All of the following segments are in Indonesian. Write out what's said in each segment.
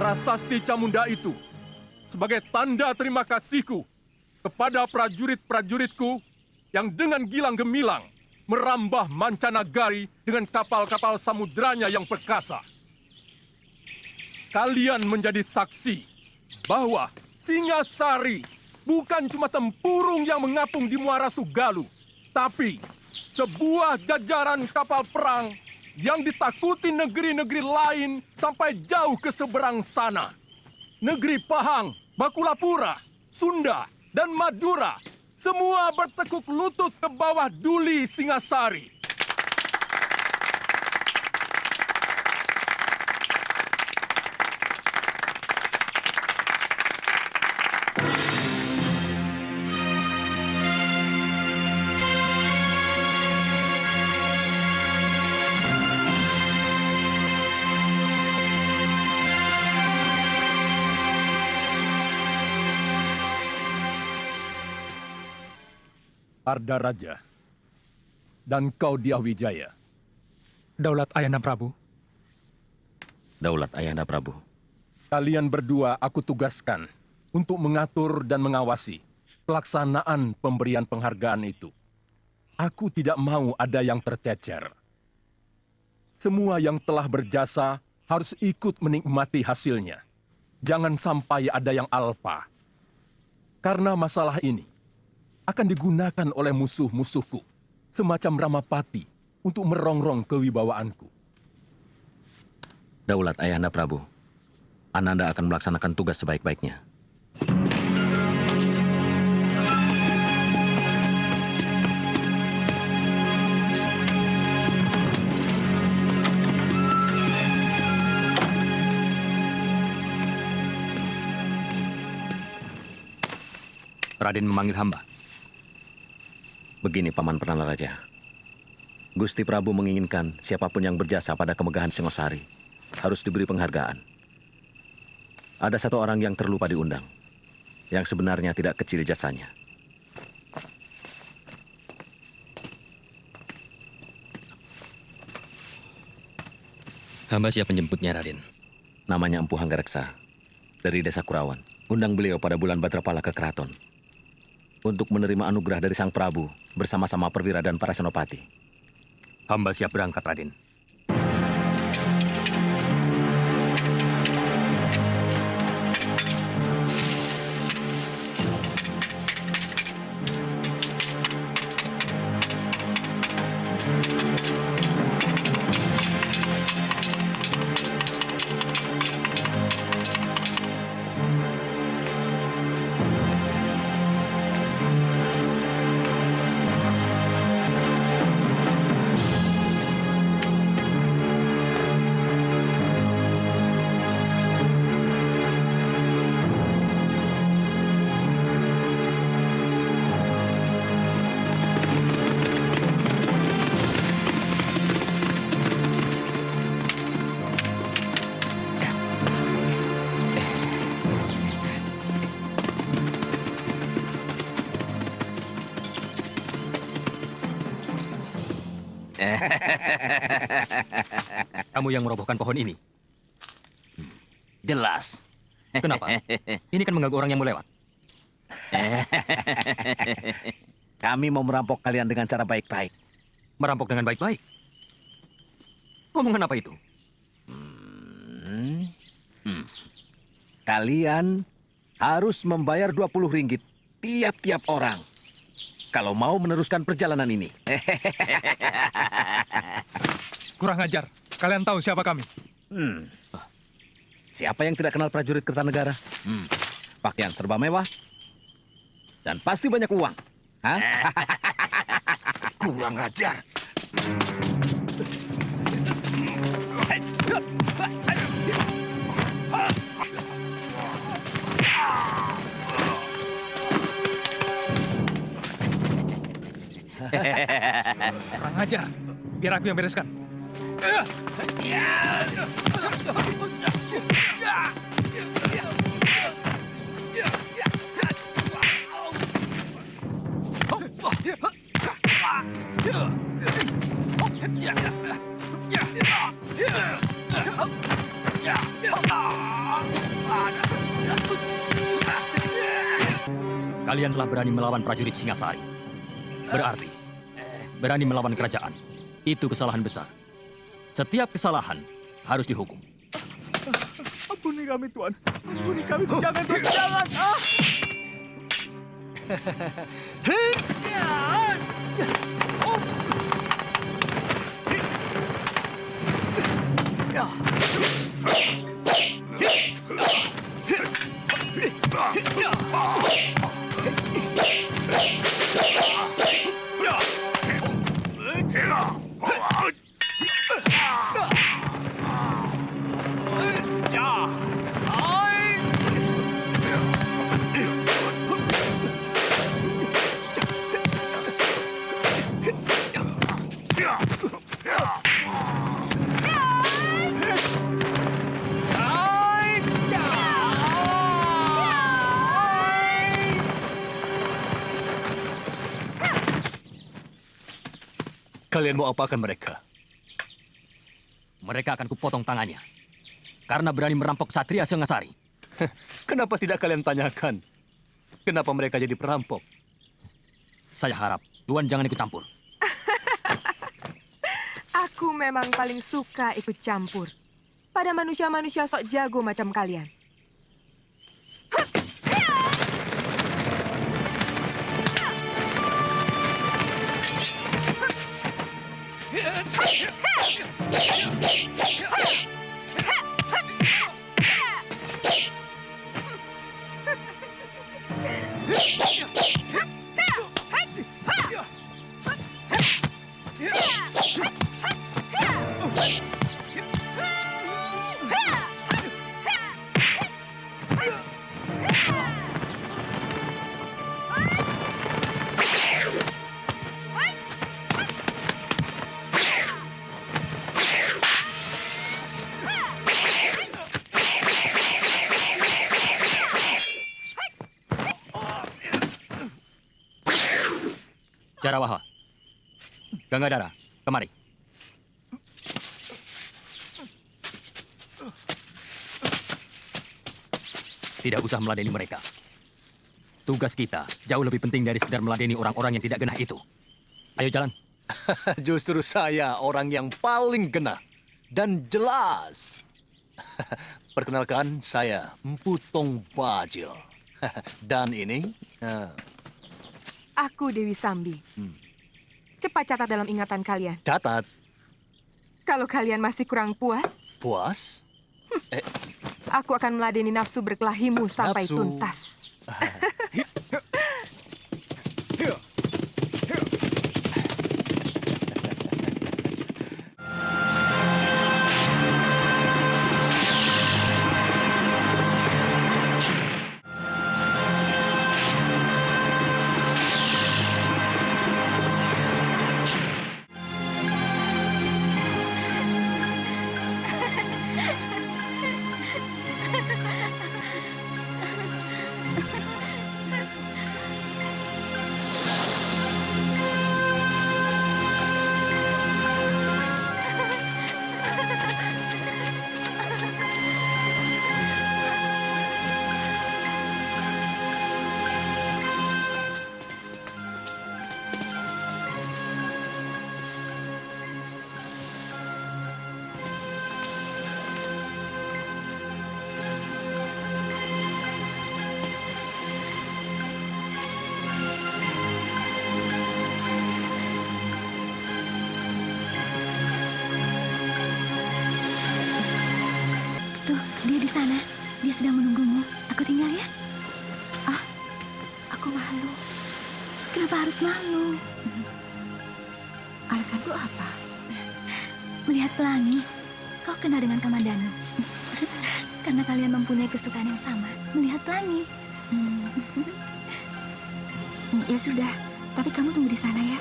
prasasti Camunda itu sebagai tanda terima kasihku kepada prajurit-prajuritku yang dengan gilang gemilang merambah mancanagari dengan kapal-kapal samudranya yang perkasa. Kalian menjadi saksi bahwa Singasari bukan cuma tempurung yang mengapung di Muara Sugalu, tapi sebuah jajaran kapal perang yang ditakuti negeri-negeri lain sampai jauh ke seberang sana. Negeri Pahang, Bakulapura, Sunda, dan Madura semua bertekuk lutut ke bawah duli Singasari. Arda Raja, dan kau Diahwijaya. Daulat Ayahanda Prabu. Daulat Ayahanda Prabu. Kalian berdua aku tugaskan untuk mengatur dan mengawasi pelaksanaan pemberian penghargaan itu. Aku tidak mau ada yang tercecer. Semua yang telah berjasa harus ikut menikmati hasilnya. Jangan sampai ada yang alpa. Karena masalah ini akan digunakan oleh musuh-musuhku, semacam Ramapati, untuk merongrong kewibawaanku. Daulat Ayahanda Prabu, Ananda akan melaksanakan tugas sebaik-baiknya. Raden memanggil hamba. Begini, Paman Perdana Raja. Gusti Prabu menginginkan siapapun yang berjasa pada kemegahan Singosari harus diberi penghargaan. Ada satu orang yang terlupa diundang, yang sebenarnya tidak kecil jasanya. Hamba siap menjemputnya, Raden. Namanya Empu Hanggareksa, dari Desa Kurawan. Undang beliau pada bulan Badrapala ke keraton untuk menerima anugerah dari Sang Prabu bersama-sama perwira dan para senopati. Hamba siap berangkat, Raden. Kamu yang merobohkan pohon ini? Jelas. Kenapa? Ini kan mengganggu orang yang mau lewat. Kami mau merampok kalian dengan cara baik-baik. Merampok dengan baik-baik? Omongan apa itu? Kalian harus membayar 20 ringgit tiap-tiap orang kalau mau meneruskan perjalanan ini. Kurang ajar. Kalian tahu siapa kami? Siapa yang tidak kenal prajurit Kertanegara? Pakaian serba mewah dan pasti banyak uang. Hah? Kurang ajar. Kurang ajar. Biar aku yang bereskan. Kalian telah berani melawan prajurit Singasari. Berarti, berani melawan kerajaan. Itu kesalahan besar. Setiap kesalahan harus dihukum. Ampuni kami, Tuan. Ampuni kami, jangan, Tuan, jangan. Ah! Kalian mau apakan mereka? Mereka akan kupotong tangannya. Karena berani merampok Satria Singasari. Kenapa tidak kalian tanyakan? Kenapa mereka jadi perampok? Saya harap Tuan jangan ikut campur. Aku memang paling suka ikut campur pada manusia-manusia sok jago macam kalian. Jarawaha, Gangadara, kemari. Tidak usah meladeni mereka. Tugas kita jauh lebih penting dari sekedar meladeni orang-orang yang tidak genah itu. Ayo jalan. Justru saya orang yang paling genah dan jelas. Perkenalkan, saya Empu Tong Bajil. Dan ini... Aku Dewi Sambi. Cepat catat dalam ingatan kalian. Catat. Kalau kalian masih kurang puas, Puas? aku akan meladeni nafsu berkelahimu sampai Nafsu. tuntas. Tuh, dia di sana. Dia sedang menunggumu. Aku tinggal ya. Ah, aku malu. Kenapa harus malu? Alasanku apa? Melihat pelangi, kau kenal dengan Kamandanu. Karena kalian mempunyai kesukaan yang sama, melihat pelangi. Ya sudah, tapi kamu tunggu di sana ya.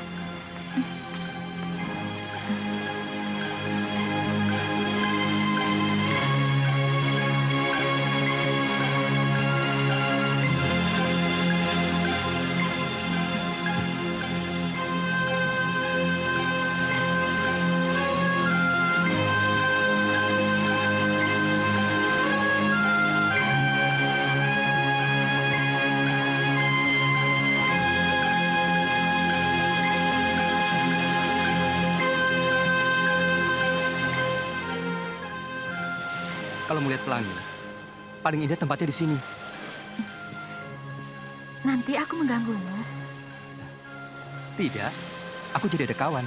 Kalau melihat pelangi, paling indah tempatnya di sini. Nanti aku mengganggumu. Tidak, aku jadi ada kawan.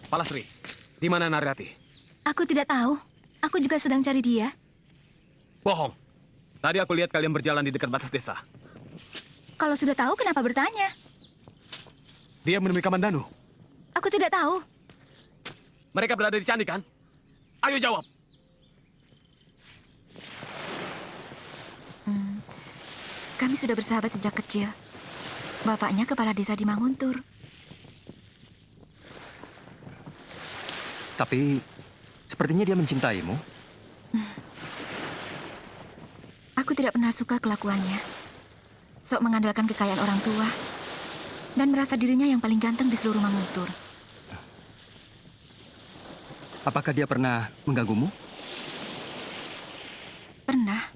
Palasri, di mana Narirati? Aku tidak tahu. Aku juga sedang cari dia. Bohong. Tadi aku lihat kalian berjalan di dekat batas desa. Kalau sudah tahu, kenapa bertanya? Dia menemui Kamandanu. Aku tidak tahu. Mereka berada di candi, kan? Ayo jawab. Kami sudah bersahabat sejak kecil. Bapaknya kepala desa di Manguntur. Tapi, sepertinya dia mencintaimu. Aku tidak pernah suka kelakuannya. Sok mengandalkan kekayaan orang tua. Dan merasa dirinya yang paling ganteng di seluruh Manguntur. Apakah dia pernah mengganggumu? Pernah.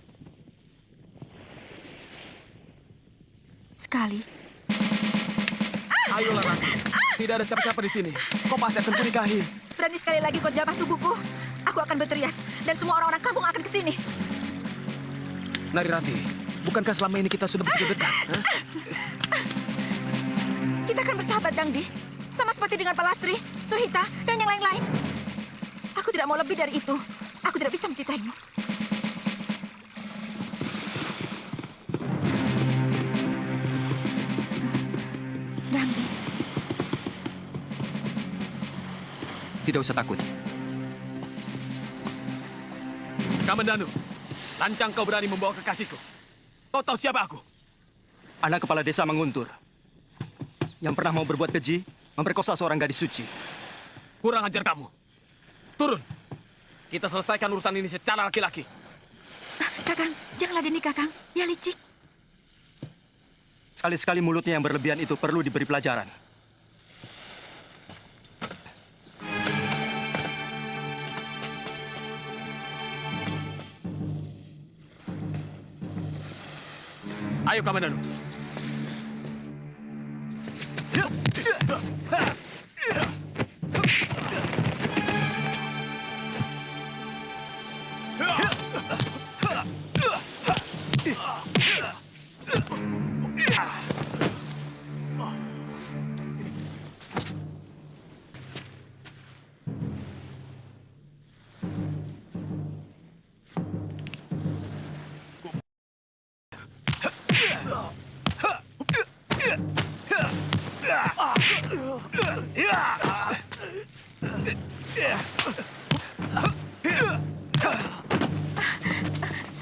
Sekali. Ayolah, Rati. Tidak ada siapa-siapa di sini. Kau pasti akan kunikahi. Berani sekali lagi kau jabah tubuhku. Aku akan berteriak. Dan semua orang-orang kampung akan kesini. Narirati, bukankah selama ini kita sudah begitu dekat? Hah? Kita akan bersahabat, Dangdi. Sama seperti dengan Palastri, Suhita, dan yang lain-lain. Aku tidak mau lebih dari itu. Aku tidak bisa mencintaimu. Dangdi, Tidak usah takut. Kamandanu, lancang kau berani membawa kekasihku. Kau tahu siapa aku? Anak kepala desa Manguntur. Yang pernah mau berbuat keji, memperkosa seorang gadis suci. Kurang ajar kamu. Turun. Kita selesaikan urusan ini secara laki-laki. Kakang, jangan ladeni Kakang. Dia licik. Sekali-sekali mulutnya yang berlebihan itu perlu diberi pelajaran. Ayo, Kamandanu.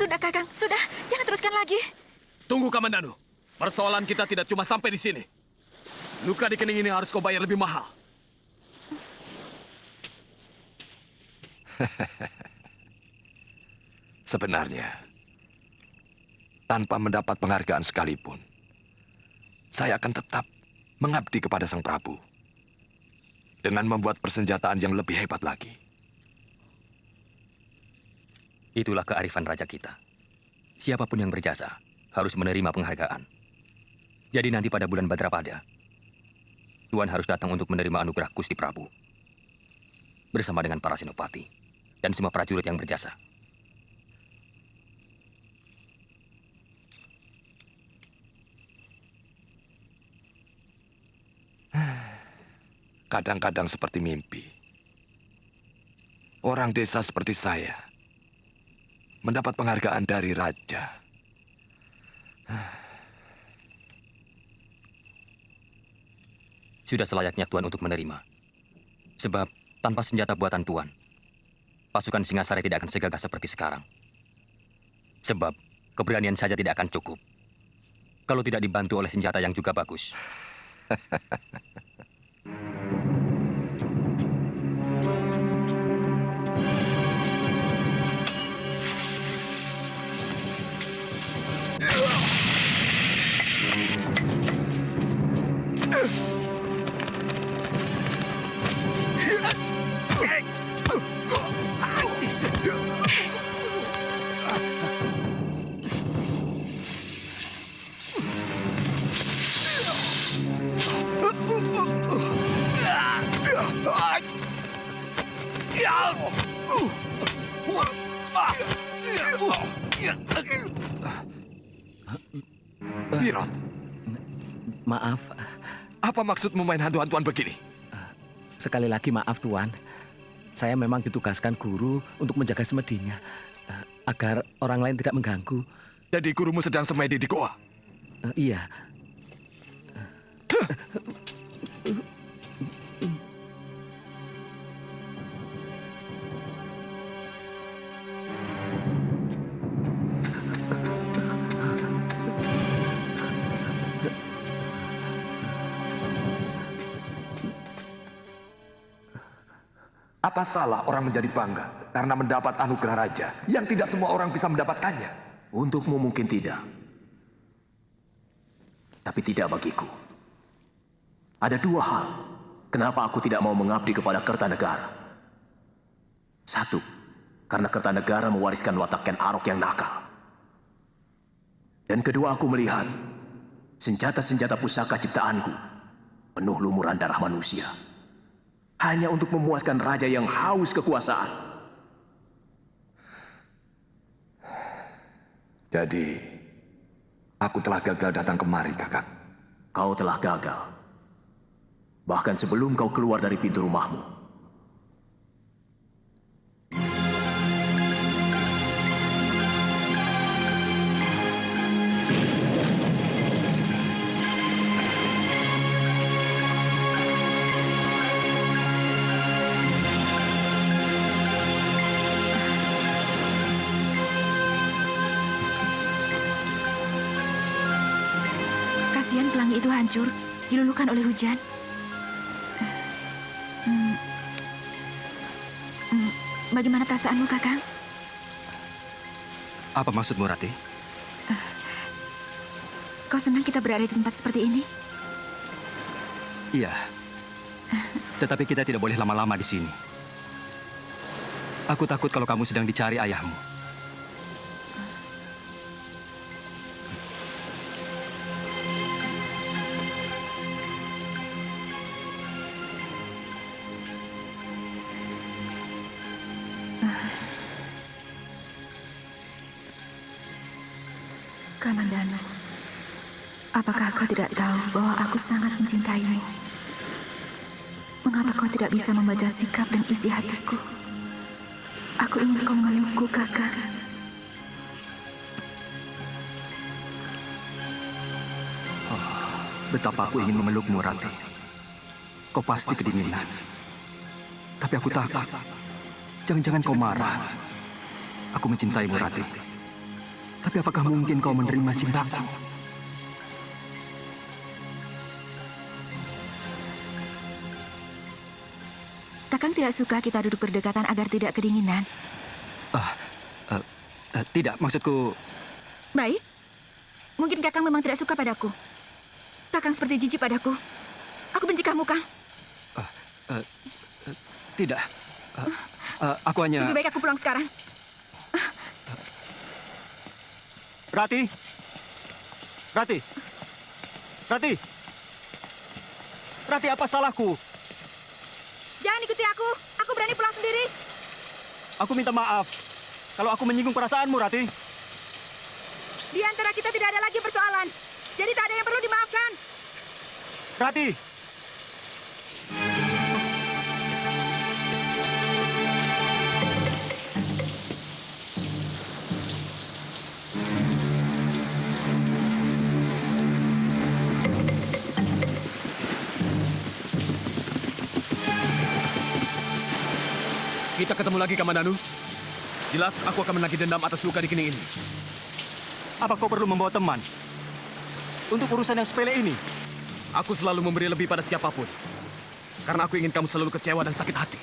Sudah, Kakang. Sudah. Jangan teruskan lagi. Tunggu, Kamandanu. Persoalan kita tidak cuma sampai di sini. Luka di kening ini harus kau bayar lebih mahal. Sebenarnya, tanpa mendapat penghargaan sekalipun, saya akan tetap mengabdi kepada Sang Prabu dengan membuat persenjataan yang lebih hebat lagi. Itulah kearifan raja kita. Siapapun yang berjasa harus menerima penghargaan. Jadi nanti pada bulan Badrapada, Tuan harus datang untuk menerima anugerah Gusti Prabu. Bersama dengan para senopati dan semua prajurit yang berjasa. Kadang-kadang seperti mimpi. Orang desa seperti saya mendapat penghargaan dari raja. Sudah selayaknya Tuan untuk menerima. Sebab tanpa senjata buatan Tuan, pasukan Singasari tidak akan segagah seperti sekarang. Sebab keberanian saja tidak akan cukup kalau tidak dibantu oleh senjata yang juga bagus. Birot, Maaf, apa maksudmu main hantu-hantuan begini? sekali lagi maaf Tuan. Saya memang ditugaskan guru untuk menjaga semedinya, agar orang lain tidak mengganggu. Jadi gurumu sedang semedi di goa? Iya. Apa salah orang menjadi bangga karena mendapat anugerah raja yang tidak semua orang bisa mendapatkannya? Untukmu mungkin tidak. Tapi tidak bagiku. Ada dua hal kenapa aku tidak mau mengabdi kepada Kertanegara. Satu, karena Kertanegara mewariskan watak Ken Arok yang nakal. Dan kedua, aku melihat senjata-senjata pusaka ciptaanku penuh lumuran darah manusia. Hanya untuk memuaskan raja yang haus kekuasaan. Jadi, aku telah gagal datang kemari, Kakak. Kau telah gagal. Bahkan sebelum kau keluar dari pintu rumahmu. Kasihan pelangi itu hancur, diluluhkan oleh hujan. Bagaimana perasaanmu, Kakang? Apa maksudmu, Rati? Kau senang kita berada di tempat seperti ini? Iya. Tetapi kita tidak boleh lama-lama di sini. Aku takut kalau kamu sedang dicari ayahmu. Kamandano, apakah kau tidak tahu bahwa aku sangat mencintaimu? Mengapa kau tidak bisa membaca sikap dan isi hatiku? Aku ingin kau memelukku, Kakak. Betapa aku ingin memelukmu, Rati. Kau pasti kedinginan. Tapi aku takut. Jangan-jangan kau marah. Aku mencintaimu, Rati. Tapi apakah mungkin kau menerima cintaku? Kakang tidak suka kita duduk berdekatan agar tidak kedinginan. Tidak, maksudku... Baik. Mungkin Kakang memang tidak suka padaku. Kakang seperti jijik padaku. Aku benci kamu, Kang. Tidak. Aku hanya... Lebih baik aku pulang sekarang. Rati! Rati! Rati! Rati, apa salahku? Jangan ikuti aku. Aku berani pulang sendiri. Aku minta maaf kalau aku menyinggung perasaanmu, Rati. Di antara kita tidak ada lagi persoalan. Jadi tak ada yang perlu dimaafkan. Rati! kita ketemu lagi, Kamandanu. Jelas aku akan menagih dendam atas luka di kening ini. Apa kau perlu membawa teman? Untuk urusan yang sepele ini? Aku selalu memberi lebih pada siapapun. Karena aku ingin kamu selalu kecewa dan sakit hati.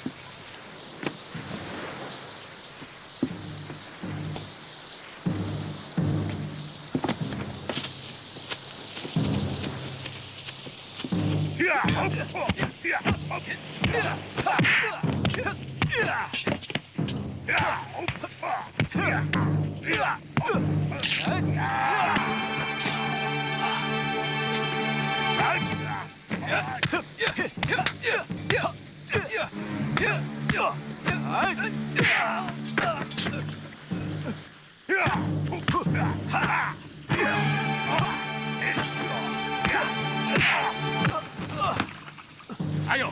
Ayo,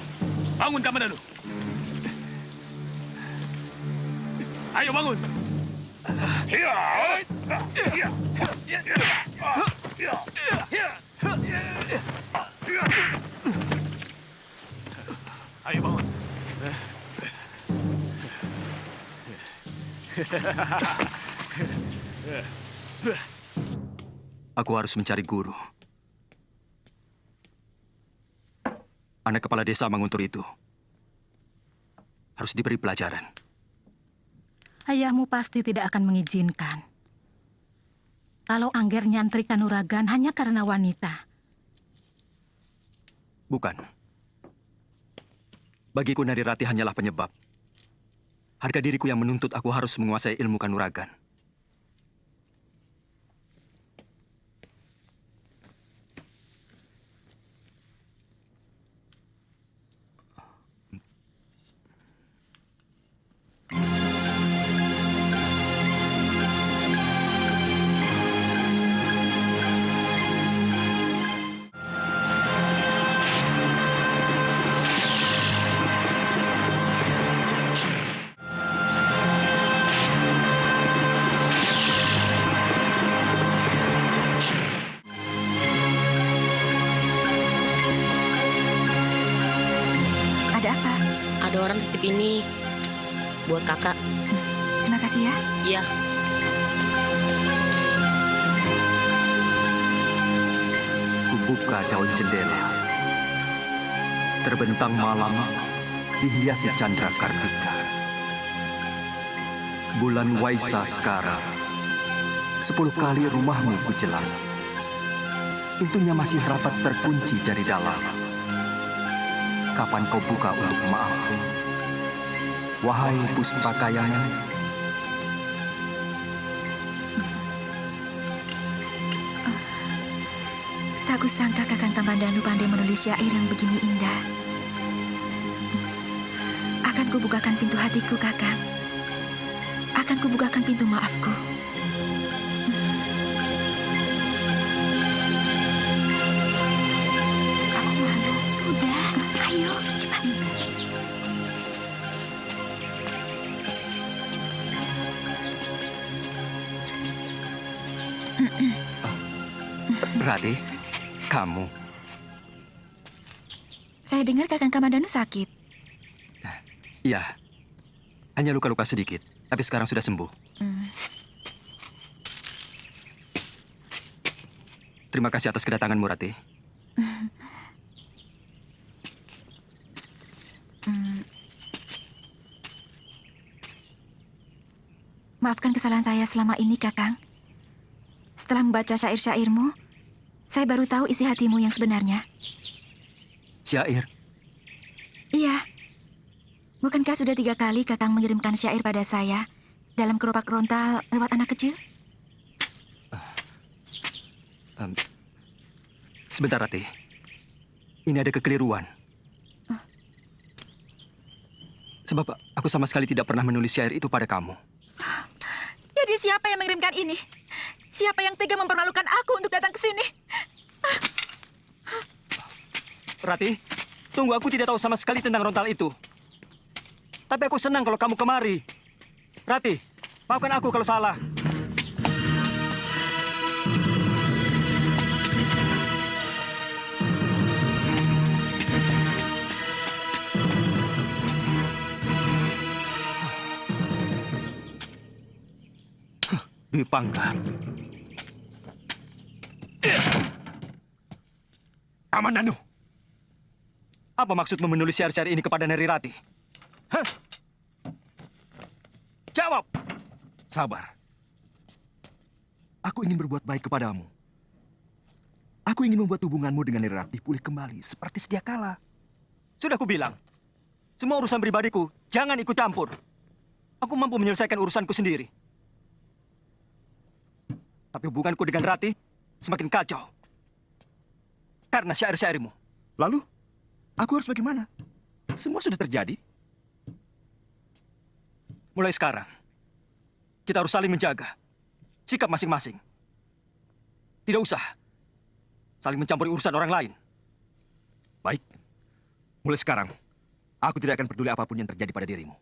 bangun Kamandanu. Ayo bangun. Ayo bangun. Aku harus mencari guru. Anak kepala desa Manguntur itu harus diberi pelajaran. Ayahmu pasti tidak akan mengizinkan. Kalau Angger nyantri Kanuragan hanya karena wanita. Bukan. Bagiku Narirati hanyalah penyebab. Harga diriku yang menuntut aku harus menguasai ilmu Kanuragan. Ada orang titip ini buat kakak. Terima kasih ya. Iya. Kubuka daun jendela. Terbentang malam dihiasi candra kartika. Bulan Waisa sekarang. 10 kali rumahmu kujelang. Pintunya masih rapat terkunci dari dalam. Kapan kau buka untuk maafku? Wahai Puspakayangan. Tak kusangka Kakang Kamandanu pandai menulis syair yang begini indah. Akan kubukakan pintu hatiku, Kakang. Akan kubukakan pintu maafku. Aku malu. Sudah, ayo cepat. Rati, kamu. Saya dengar Kakang Kamandanu sakit. Iya, hanya luka-luka sedikit, tapi sekarang sudah sembuh. Terima kasih atas kedatanganmu, Rati. Maafkan kesalahan saya selama ini, Kakang. Setelah membaca syair-syairmu, saya baru tahu isi hatimu yang sebenarnya. Syair? Iya. Bukankah sudah 3 kali Kakang mengirimkan syair pada saya dalam keropak rontal lewat anak kecil? Sebentar, Rati. Ini ada kekeliruan. Sebab aku sama sekali tidak pernah menulis syair itu pada kamu. Jadi siapa yang mengirimkan ini? Siapa yang tega mempermalukan aku untuk datang ke sini? Rati, tunggu, aku tidak tahu sama sekali tentang rontal itu. Tapi aku senang kalau kamu kemari. Rati, maafkan aku kalau salah. Dwi Pangga. Kamandanu. Apa maksudmu menulis syair-syair ini kepada Neri Rati? Hah? Jawab! Sabar. Aku ingin berbuat baik kepadamu. Aku ingin membuat hubunganmu dengan Neri Rati pulih kembali seperti sedia kala. Sudah kubilang, semua urusan pribadiku jangan ikut campur. Aku mampu menyelesaikan urusanku sendiri. Tapi hubunganku dengan Rati semakin kacau. Karena syair-syairmu. Lalu, aku harus bagaimana? Semua sudah terjadi. Mulai sekarang, kita harus saling menjaga sikap masing-masing. Tidak usah saling mencampuri urusan orang lain. Baik. Mulai sekarang, aku tidak akan peduli apapun yang terjadi pada dirimu.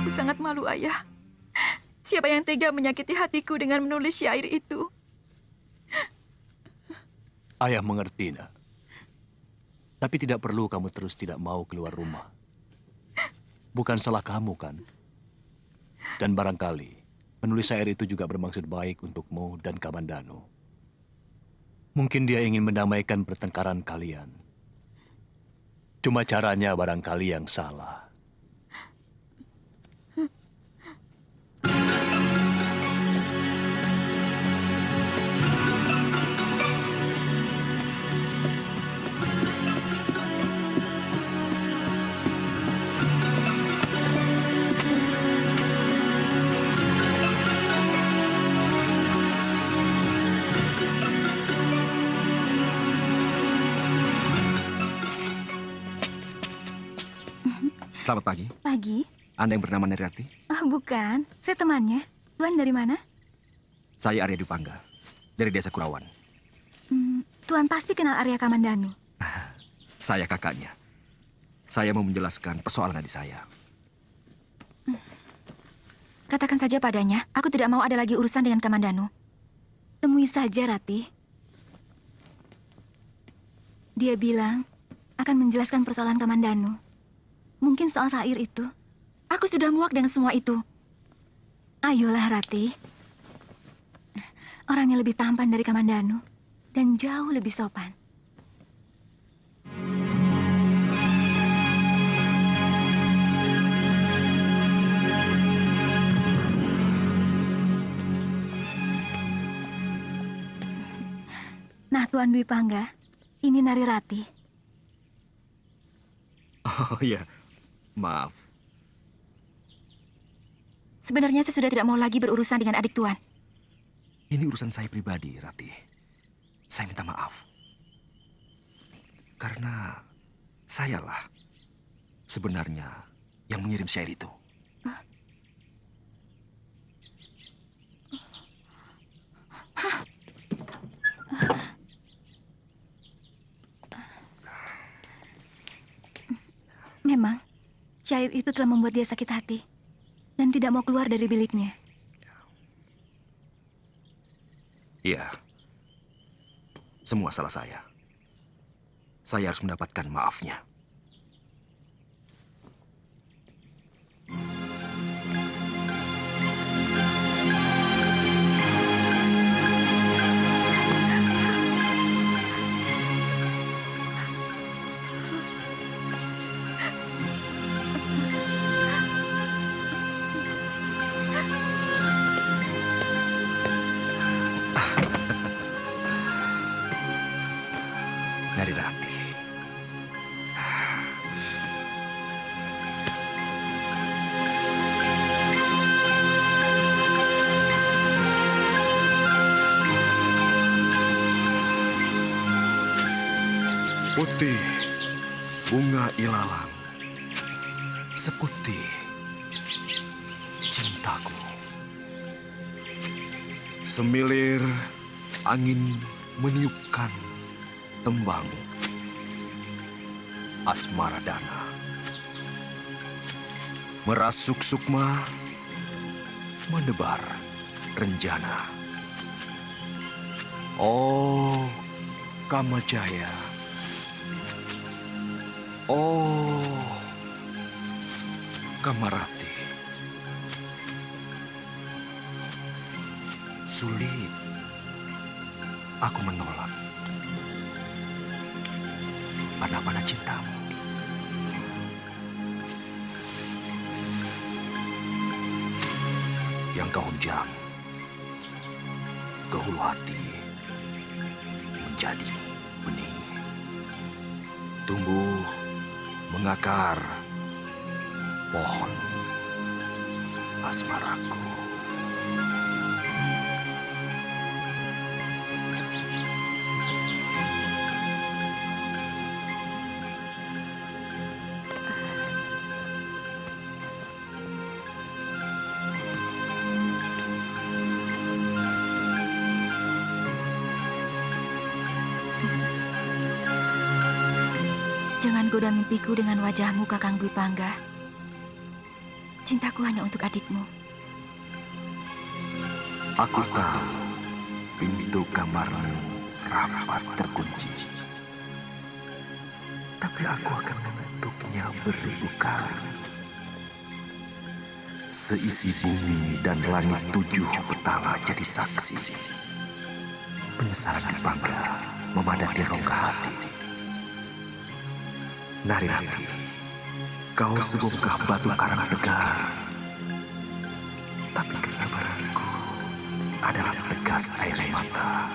Aku sangat malu, Ayah. Siapa yang tega menyakiti hatiku dengan menulis syair itu? Ayah mengerti, nak. Tapi tidak perlu kamu terus tidak mau keluar rumah. Bukan salah kamu, kan? Dan barangkali penulis syair itu juga bermaksud baik untukmu dan Kamandanu. Mungkin dia ingin mendamaikan pertengkaran kalian. Cuma caranya barangkali yang salah. Selamat pagi. Pagi? Anda yang bernama Neri Rati? Oh, bukan. Saya temannya. Tuan dari mana? Saya Arya Dwi Pangga, dari Desa Kurawan. Tuan pasti kenal Arya Kamandanu. Saya kakaknya. Saya mau menjelaskan persoalan adik saya. Katakan saja padanya, aku tidak mau ada lagi urusan dengan Kamandanu. Temui saja, Rati. Dia bilang akan menjelaskan persoalan Kamandanu. Mungkin soal syair itu. Aku sudah muak dengan semua itu. Ayolah, Rati. Orangnya lebih tampan dari Kamandanu. Dan jauh lebih sopan. Nah, Tuan Dwi Pangga, ini Nari Rati. Oh iya, maaf. Sebenarnya saya sudah tidak mau lagi berurusan dengan adik Tuan. Ini urusan saya pribadi, Rati. Saya minta maaf. Karena sayalah sebenarnya yang mengirim syair itu. Memang, syair itu telah membuat dia sakit hati dan tidak mau keluar dari biliknya. Iya. Semua salah saya. Saya harus mendapatkan maafnya. Nari Rati. Putih bunga ilalang, seputih cintaku. Semilir angin meniupkan tembang asmara dana. Merasuk sukma, menebar renjana. Oh, Kamajaya. Oh, Kamarati. sulit. Aku menolak. Panah-panah cintamu. Yang kau hujam ke hulu hati menjadi benih. Tumbuh, mengakar, pohon asmaraku. Jangan goda mimpiku dengan wajahmu, Kakang Dwi Pangga. Cintaku hanya untuk adikmu. Aku tahu pintu kamarmu rapat terkunci. Tapi aku akan menutupnya beribu kali. Seisi bumi dan langit 7 petala jadi saksi. Penyesalan Dwi Pangga memadati rongga hati. Narirati, kau sebongkah batu karang tegar. Tapi kesabaranku adalah tegas air mata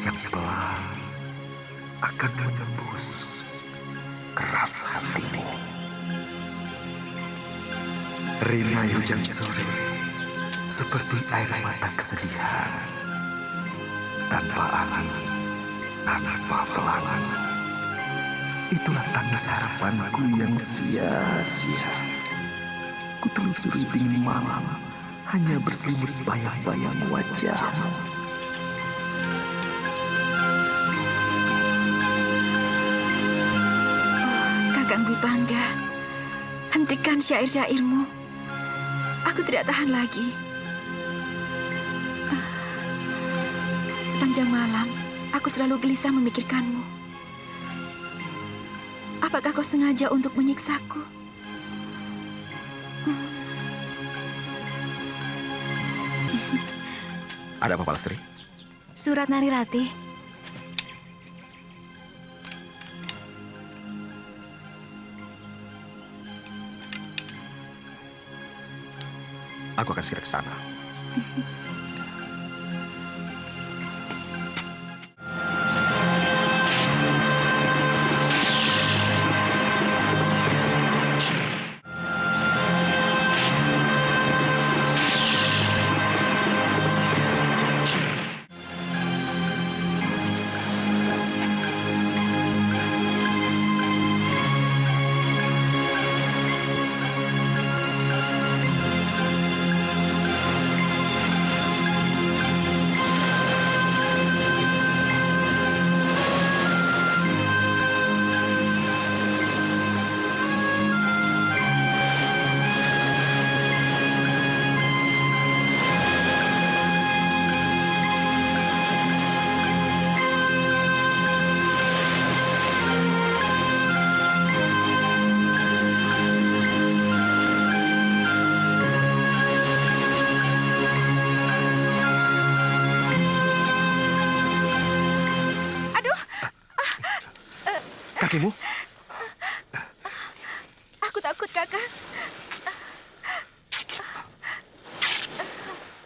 yang pelan akan menembus keras hatimu. Rina hujan sore seperti air mata kesedihan, tanpa angin, tanpa pelangi. Itulah tangis harapanku yang sia-sia. Ku telusuri dingin malam, hanya berselimut bayang-bayang wajahmu. Oh, Kakang Dwi Pangga, hentikan syair-syairmu. Aku tidak tahan lagi. Sepanjang malam, aku selalu gelisah memikirkanmu. Apakah kau sengaja untuk menyiksaku? Ada apa, Palastri? Surat Narirati. Aku akan segera ke sana. Kakimu? Aku takut, Kakang.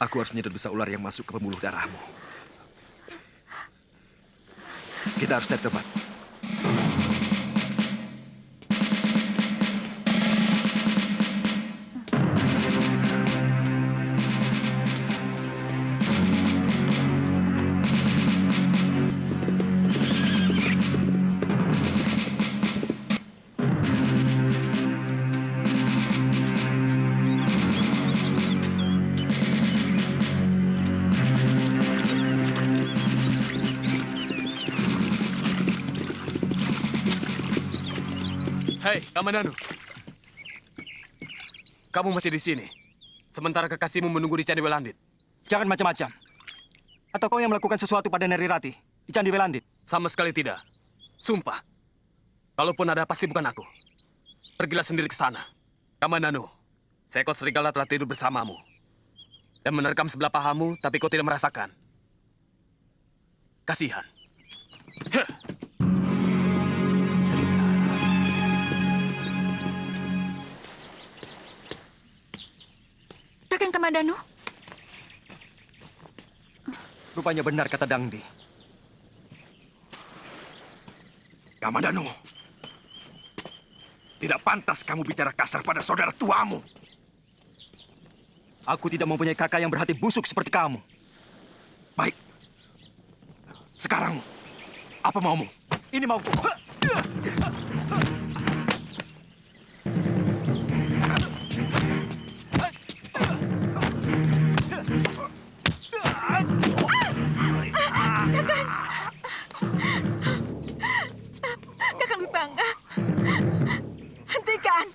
Aku harus menyedot bisa ular yang masuk ke pembuluh darahmu. Kita harus cari tempat. Hei, Kamandanu. Kamu masih di sini. Sementara kekasihmu menunggu di Candi Welandit. Jangan macam-macam. Atau kau yang melakukan sesuatu pada Narirati di Candi Welandit? Sama sekali tidak. Sumpah. Kalaupun ada, pasti bukan aku. Pergilah sendiri ke sana. Kamandanu, seekor serigala telah tidur bersamamu. dan menerkam sebelah pahamu, tapi kau tidak merasakan. Kasihan. Kakang Kamandanu? Rupanya benar kata Dangdi. Kamandanu, tidak pantas kamu bicara kasar pada saudara tuamu. Aku tidak mempunyai kakak yang berhati busuk seperti kamu. Baik. Sekarang, apa maumu? Ini mauku. Kakang Dwi Pangga, hentikan.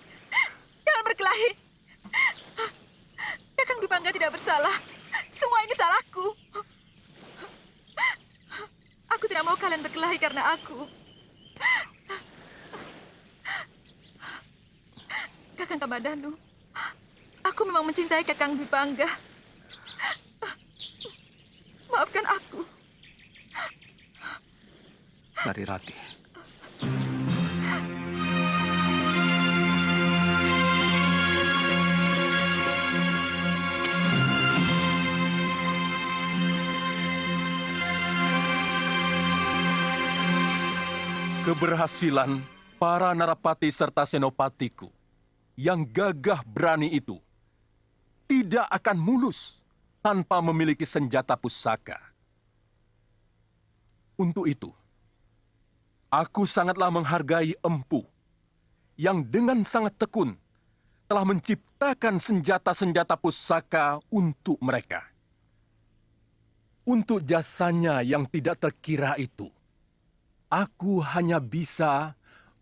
Jangan berkelahi. Kakang Dwi Pangga tidak bersalah. Semua ini salahku. Aku tidak mau kalian berkelahi karena aku. Kakang Kamandanu, aku memang mencintai Kakang Dwi Pangga. Maafkan aku. Narirati. Keberhasilan para narapati serta senopatiku yang gagah berani itu tidak akan mulus tanpa memiliki senjata pusaka. Untuk itu, aku sangatlah menghargai Empu yang dengan sangat tekun telah menciptakan senjata-senjata pusaka untuk mereka. Untuk jasanya yang tidak terkira itu, aku hanya bisa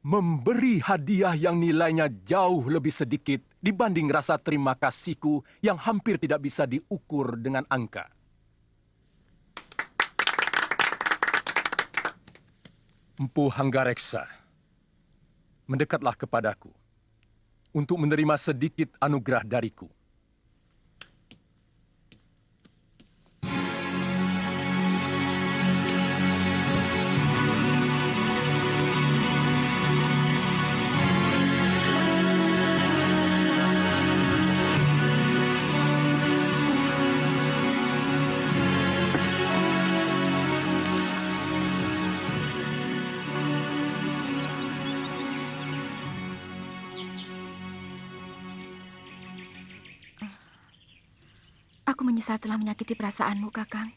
memberi hadiah yang nilainya jauh lebih sedikit dibanding rasa terima kasihku yang hampir tidak bisa diukur dengan angka. Empu Hanggareksa, mendekatlah kepadaku untuk menerima sedikit anugerah dariku. Aku menyesal telah menyakiti perasaanmu, Kakang.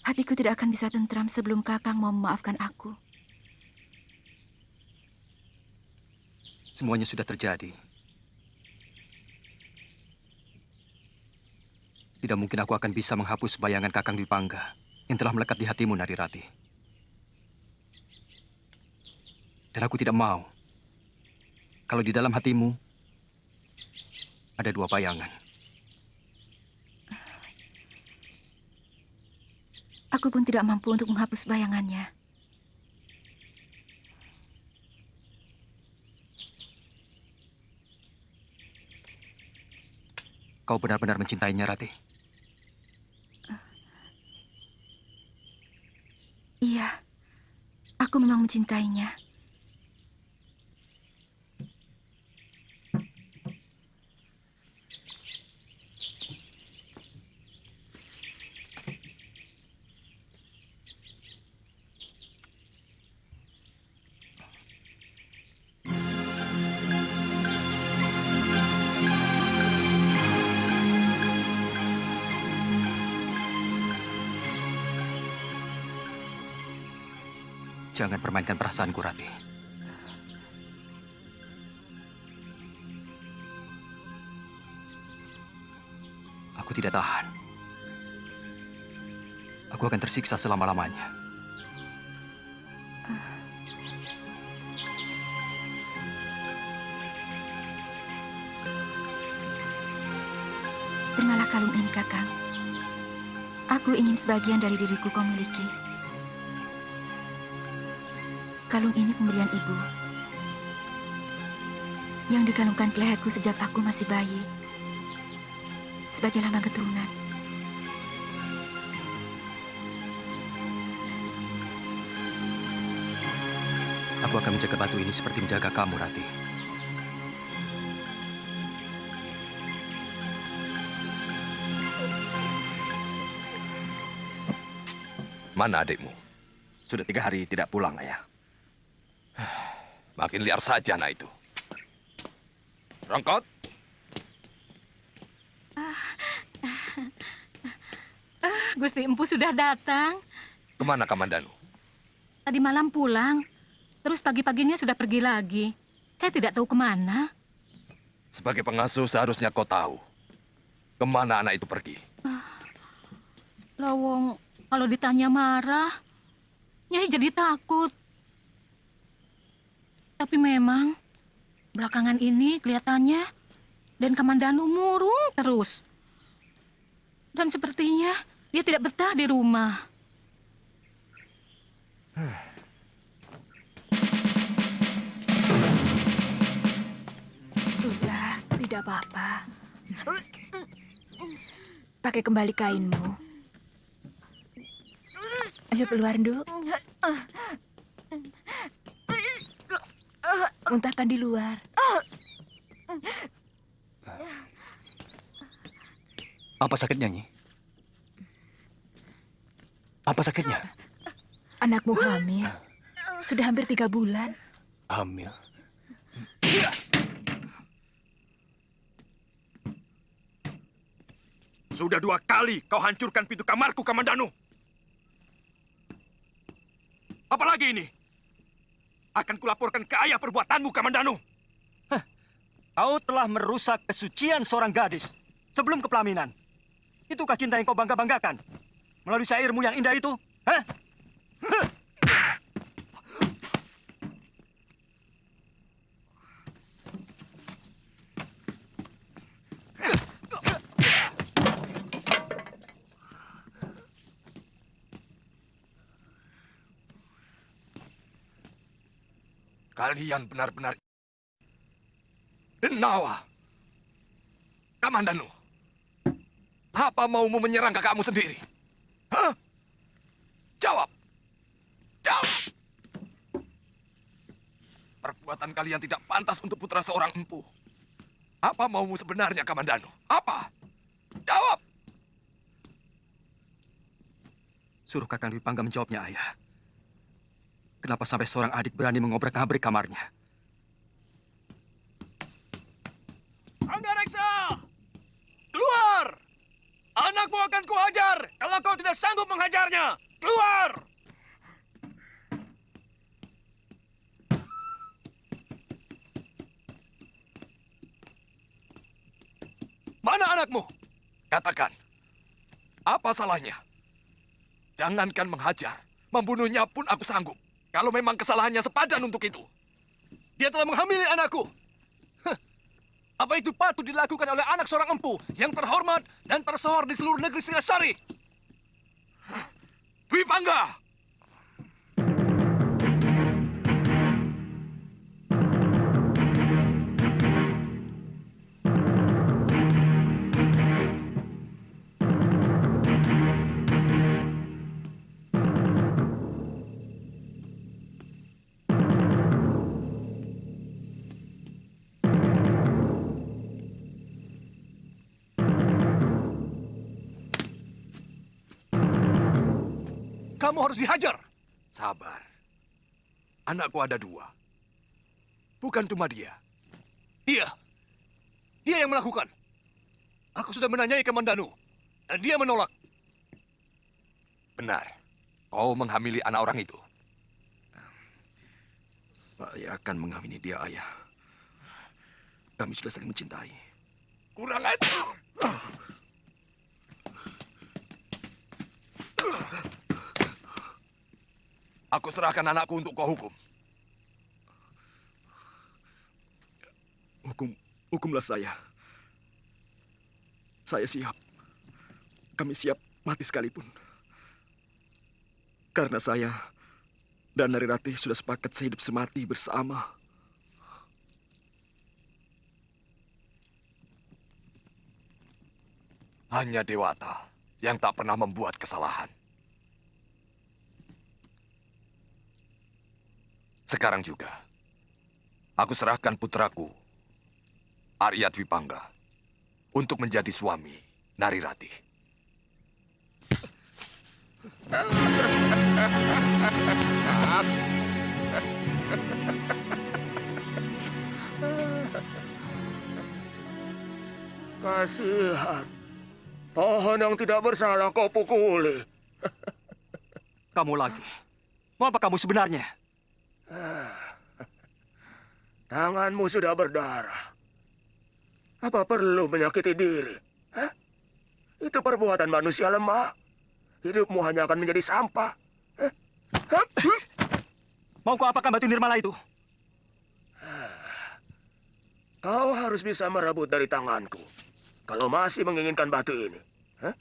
Hatiku tidak akan bisa tentram sebelum Kakang mau memaafkan aku. Semuanya sudah terjadi. Tidak mungkin aku akan bisa menghapus bayangan Kakang Dwi Pangga yang telah melekat di hatimu, Narirati. Dan aku tidak mau kalau di dalam hatimu ada dua bayangan. Aku pun tidak mampu untuk menghapus bayangannya. Kau benar-benar mencintainya, Rati? Iya, aku memang mencintainya. Jangan permainkan perasaanku, Rati. Aku tidak tahan. Aku akan tersiksa selama-lamanya. Terimalah kalung ini, Kakang. Aku ingin sebagian dari diriku kau miliki. Kalung ini pemberian ibu yang dikalungkan ke leherku sejak aku masih bayi. sebagai lambang keturunan. Aku akan menjaga batu ini seperti menjaga kamu, Rati. Mana adikmu? Sudah 3 hari tidak pulang, Ayah. Makin liar saja anak itu. Rongkot? Gusti Empu sudah datang. Kemana Kamandanu? Tadi malam pulang. Terus pagi-paginya sudah pergi lagi. Saya tidak tahu kemana. Sebagai pengasuh seharusnya kau tahu. Kemana anak itu pergi? Lawong, kalau ditanya marah, Nyai jadi takut. Tapi memang, belakangan ini kelihatannya Den Kamandanu murung terus. Dan sepertinya dia tidak betah di rumah. Sudah, tidak apa-apa. Pakai kembali kainmu. Ayo keluar, Nduk. Muntahkan di luar. Apa sakitnya, Nyi? Apa sakitnya? Anakmu hamil. Sudah hampir 3 bulan. Hamil. Sudah 2 kali kau hancurkan pintu kamarku, Kamandanu. Apalagi ini? Akan kulaporkan ke ayah perbuatanmu, Kamandanu. Kau telah merusak kesucian seorang gadis sebelum kepelaminan. Itukah cinta yang kau bangga-banggakan? Melalui syairmu yang indah itu? Hah? Kalian benar-benar denawa. Kamandanu, apa maumu menyerang kakakmu sendiri? Hah? Jawab. Jawab. Perbuatan kalian tidak pantas untuk putra seorang empu. Apa maumu sebenarnya, Kamandanu? Apa? Jawab. Suruh Kakang Dwi Pangga menjawabnya, Ayah. Kenapa sampai seorang adik berani mengobrak-abrik kamarnya? Anggareksa! Keluar! Anakmu akan kuhajar kalau kau tidak sanggup menghajarnya. Keluar! Mana anakmu? Katakan. Apa salahnya? Jangankan menghajar, membunuhnya pun aku sanggup. Kalau memang kesalahannya sepadan untuk itu. Dia telah menghamili anakku. Apa itu patut dilakukan oleh anak seorang empu yang terhormat dan tersohor di seluruh negeri Singasari? Dwi Pangga! Kamu harus dihajar. Sabar. Anakku ada 2. Bukan cuma dia. Dia yang melakukan. Aku sudah menanyai Kamandanu, dan dia menolak. Benar. Kau menghamili anak orang itu. Saya akan menghamili dia, Ayah. Kami sudah saling mencintai. Kurang ajar. Aku serahkan anakku untuk kau hukum. Hukumlah saya. Saya siap. Kami siap mati sekalipun. Karena saya dan Narirati sudah sepakat sehidup semati bersama. Hanya Dewata yang tak pernah membuat kesalahan. Sekarang juga, aku serahkan putraku, Arya Dwipangga, untuk menjadi suami Narirati. Kasihan. Pohon yang tidak bersalah kau pukuli. Kamu lagi. Mau apa kamu sebenarnya? Tanganmu sudah berdarah. Apa perlu menyakiti diri? Hah? Itu perbuatan manusia lemah. Hidupmu hanya akan menjadi sampah. Mau kau apakan batu nirmala itu? Kau harus bisa merebut dari tanganku. Kalau masih menginginkan batu ini. Hah?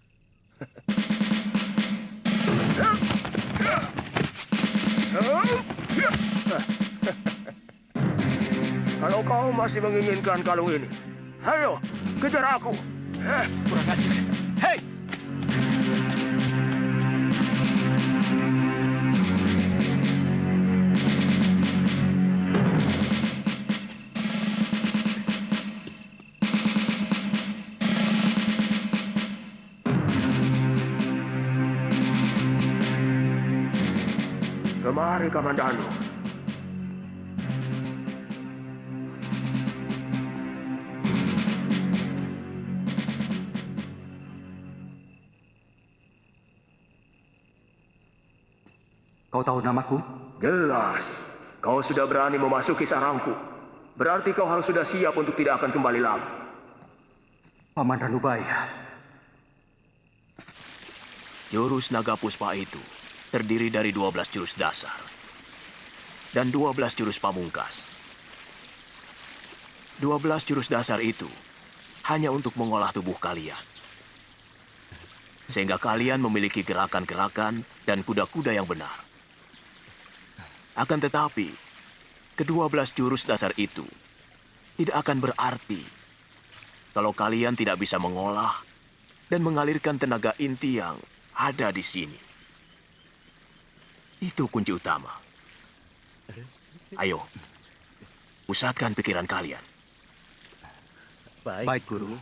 Kalau kau masih menginginkan kalung ini, ayo, kejar aku. Kurang ajar. Hei! Kemari, Kamandanu. Kau tahu namaku? Jelas. Kau sudah berani memasuki sarangku. Berarti kau harus sudah siap untuk tidak akan kembali lagi. Paman Ranubaya. Jurus naga puspa itu terdiri dari 12 jurus dasar dan 12 jurus pamungkas. 12 jurus dasar itu hanya untuk mengolah tubuh kalian. Sehingga kalian memiliki gerakan-gerakan dan kuda-kuda yang benar. Akan tetapi, ke-12 jurus dasar itu tidak akan berarti kalau kalian tidak bisa mengolah dan mengalirkan tenaga inti yang ada di sini. Itu kunci utama. Ayo, pusatkan pikiran kalian. Baik, Guru.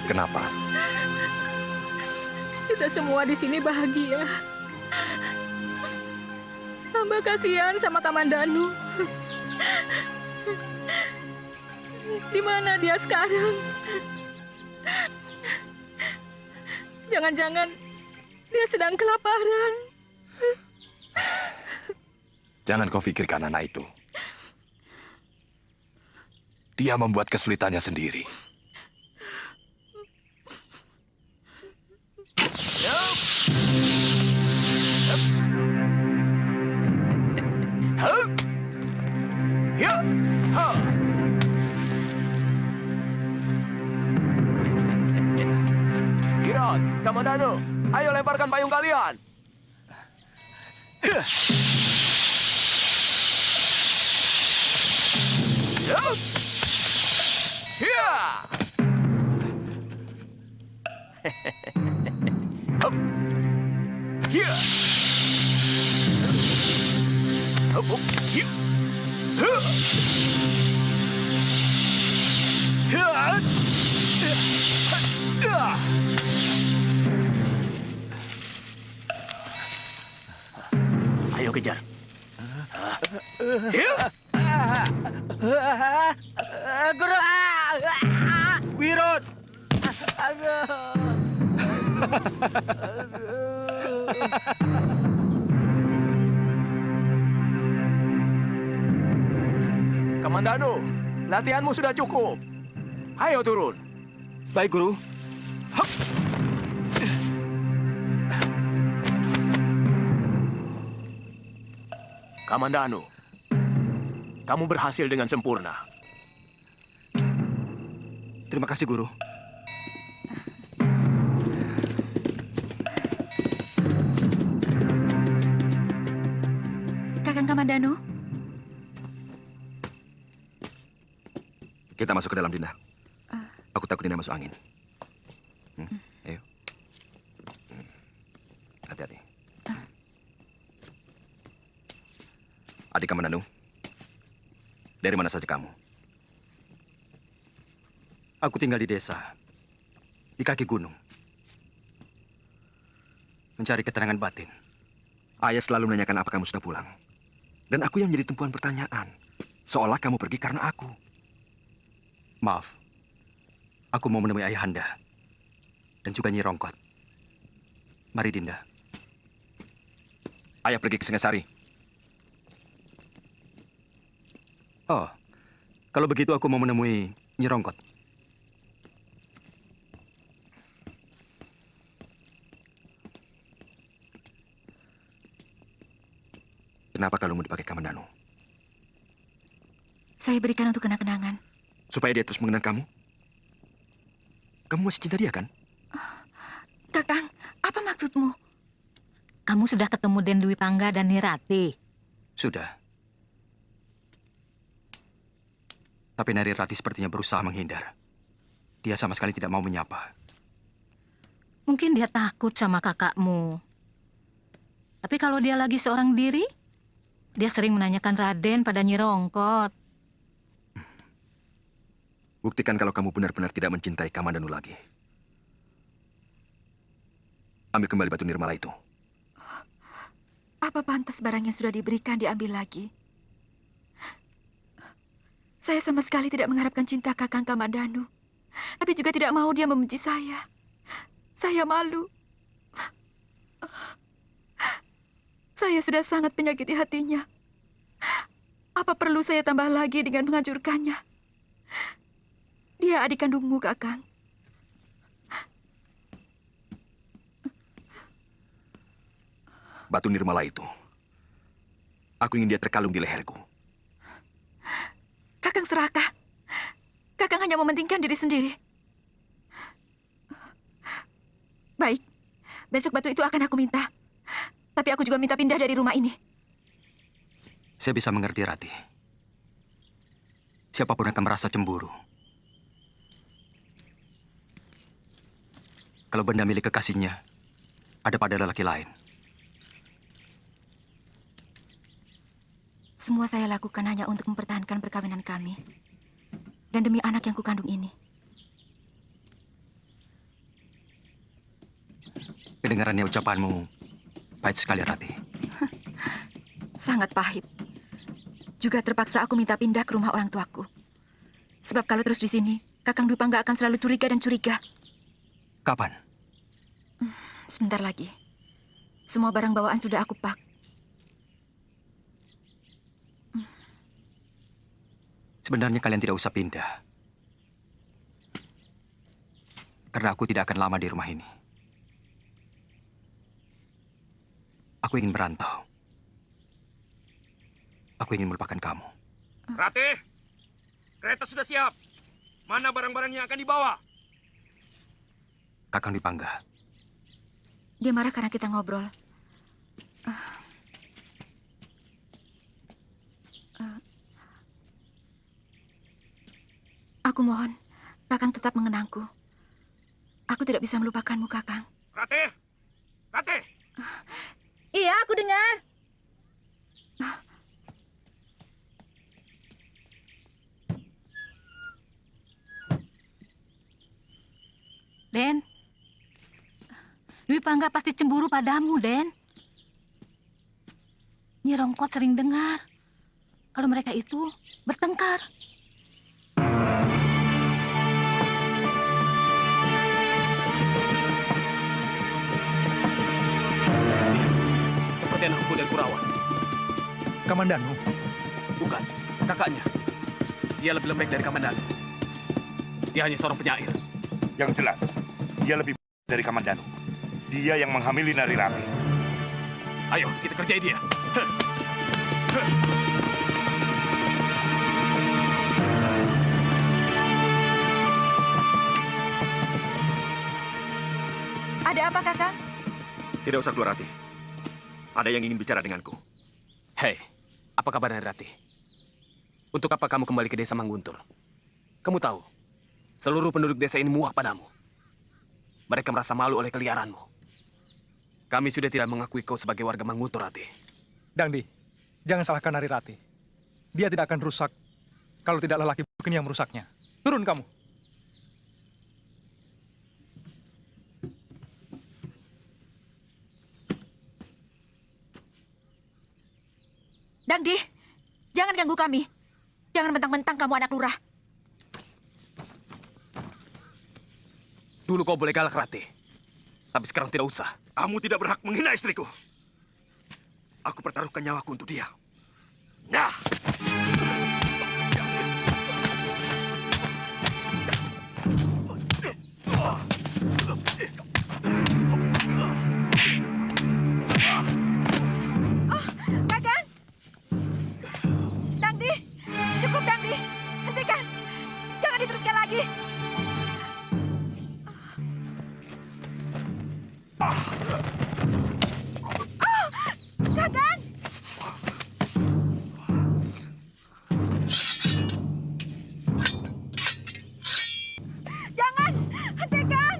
Kenapa? Kita semua di sini bahagia. Hamba kasihan sama Kamandanu. Di mana dia sekarang? Jangan-jangan dia sedang kelaparan. Jangan kau pikirkan anak itu. Dia membuat kesulitannya sendiri. Kirat, Kamandanu, ayo lemparkan payung kalian. Ayo kejar. Guru! Wirot! Kamandano, latihanmu sudah cukup. Ayo turun. Baik, Guru. Kamandano, kamu berhasil dengan sempurna. Terima kasih, Guru. Kakang Kamandano, Kita masuk ke dalam, Dinda. Aku takut Dinda masuk angin. Ayo. Hati-hati. Adik Kamandanu, dari mana saja kamu? Aku tinggal di desa, di kaki gunung. Mencari ketenangan batin. Ayah selalu menanyakan apa kamu sudah pulang. Dan aku yang menjadi tumpuan pertanyaan. Seolah kamu pergi karena aku. Maaf, aku mau menemui Ayahanda dan juga Nyi Rongkot. Mari, Dinda. Ayah pergi ke Singasari. Oh, kalau begitu aku mau menemui Nyi Rongkot. Kenapa kalungmu dipakai Kamandanu? saya berikan untuk kenang-kenangan. Supaya dia terus mengenang kamu? Kamu masih cinta dia, kan? Kakang, apa maksudmu? Kamu sudah ketemu Den Dwi Pangga dan Nirati? Sudah. Tapi Nari Rati sepertinya berusaha menghindar. Dia sama sekali tidak mau menyapa. Mungkin dia takut sama kakakmu. Tapi kalau dia lagi seorang diri, dia sering menanyakan Raden pada Nyi Rongkot. Buktikan kalau kamu benar-benar tidak mencintai Kamandanu lagi. Ambil kembali batu nirmala itu. Apa pantas barang yang sudah diberikan diambil lagi? Saya sama sekali tidak mengharapkan cinta Kakang Kamandanu. Tapi juga tidak mau dia membenci saya. Saya malu. Saya sudah sangat menyakiti hatinya. Apa perlu saya tambah lagi dengan menghancurkannya? Dia adik kandungmu, Kakang. Batu nirmala itu. Aku ingin dia terkalung di leherku. Kakang serakah. Kakang hanya mementingkan diri sendiri. Baik, besok batu itu akan aku minta. Tapi aku juga minta pindah dari rumah ini. Saya bisa mengerti, Rati. Siapapun akan merasa cemburu. Kalau benda milik kekasihnya ada pada lelaki lain. Semua saya lakukan hanya untuk mempertahankan perkawinan kami. Dan demi anak yang kukandung ini. Kedengarannya ucapanmu pahit sekali, Rati. Sangat pahit. Juga terpaksa aku minta pindah ke rumah orang tuaku. Sebab kalau terus di sini, Kakang Dwi Pangga akan selalu curiga dan curiga. Kapan? Sebentar lagi. Semua barang bawaan sudah aku pak. Sebenarnya kalian tidak usah pindah. Karena aku tidak akan lama di rumah ini. Aku ingin merantau. Aku ingin melupakan kamu. Rati, kereta sudah siap. Mana barang-barang yang akan dibawa? Kakang Dwi Pangga. Dia marah karena kita ngobrol. Aku mohon, Kakang tetap mengenangku. Aku tidak bisa melupakanmu, Kakang. Ratih! Ratih! Iya, aku dengar. Den, Dwi Pangga pasti cemburu padamu, Den. Nyi Rongkot sering dengar kalau mereka itu bertengkar. Seperti anak kuda Kurawan. Kamandanu? Bukan, kakaknya. Dia lebih lembek dari Kamandanu. Dia hanya seorang penyair. Yang jelas, dia lebih dari Kamandanu. Dia yang menghamili Nari Rati. Ayo, kita kerjai dia. Ada apa, Kakang? Tidak usah keluar, Rati. Ada yang ingin bicara denganku. Hei, apa kabar Nari Rati? Untuk apa kamu kembali ke desa Mangguntur? Kamu tahu, seluruh penduduk desa ini muak padamu. Mereka merasa malu oleh keliaranmu. Kami sudah tidak mengakui kau sebagai warga Mangguntur, Rati. Dangdi, jangan salahkan Nari Rati. Dia tidak akan rusak kalau tidak lelaki bukan yang merusaknya. Turun kamu. Dangdi, jangan ganggu kami. Jangan mentang-mentang kamu anak lurah. Dulu kau boleh galak, Rati. Tapi sekarang tidak usah. Kamu tidak berhak menghina istriku. Aku pertaruhkan nyawaku untuk dia. Nah! Kakang! Dangdi! Cukup, Dangdi! Hentikan! Jangan diteruskan lagi! Kakang! Jangan! Hentikan!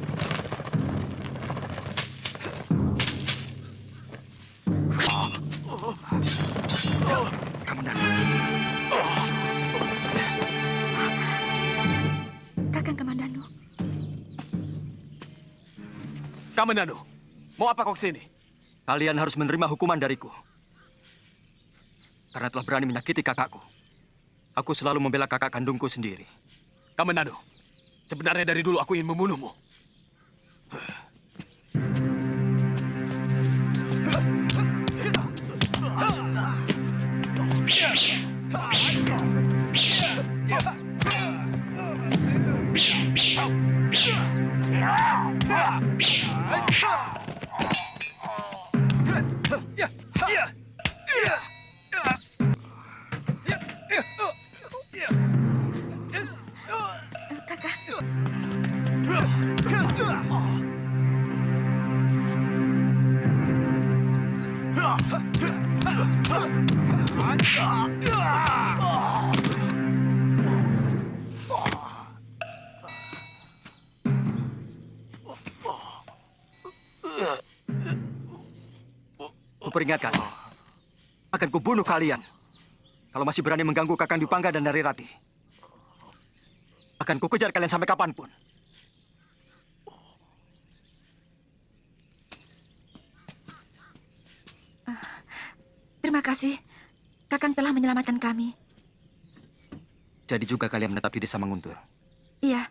Kakang Kamandanu. Kamandanu, mau apa kau kesini? Kalian harus menerima hukuman dariku. Karena telah berani menyakiti kakakku. Aku selalu membela kakak kandungku sendiri. Kamandanu, sebenarnya dari dulu aku ingin membunuhmu. Kuperingatkan, akan kubunuh kalian. Kalau masih berani mengganggu Kakang Dwi Pangga dan Nari Rati. Akan kukejar kalian sampai kapanpun. Terima kasih. Kakang telah menyelamatkan kami. Jadi juga kalian menetap di desa Manguntur. Iya.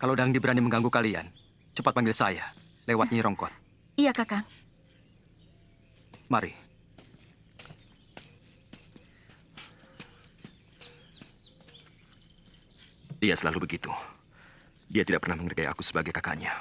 Kalau Dangdi berani mengganggu kalian, cepat panggil saya lewat Nyi Rongkot. Iya, Kakang. Mari. Dia selalu begitu. Dia tidak pernah menghargai aku sebagai kakaknya.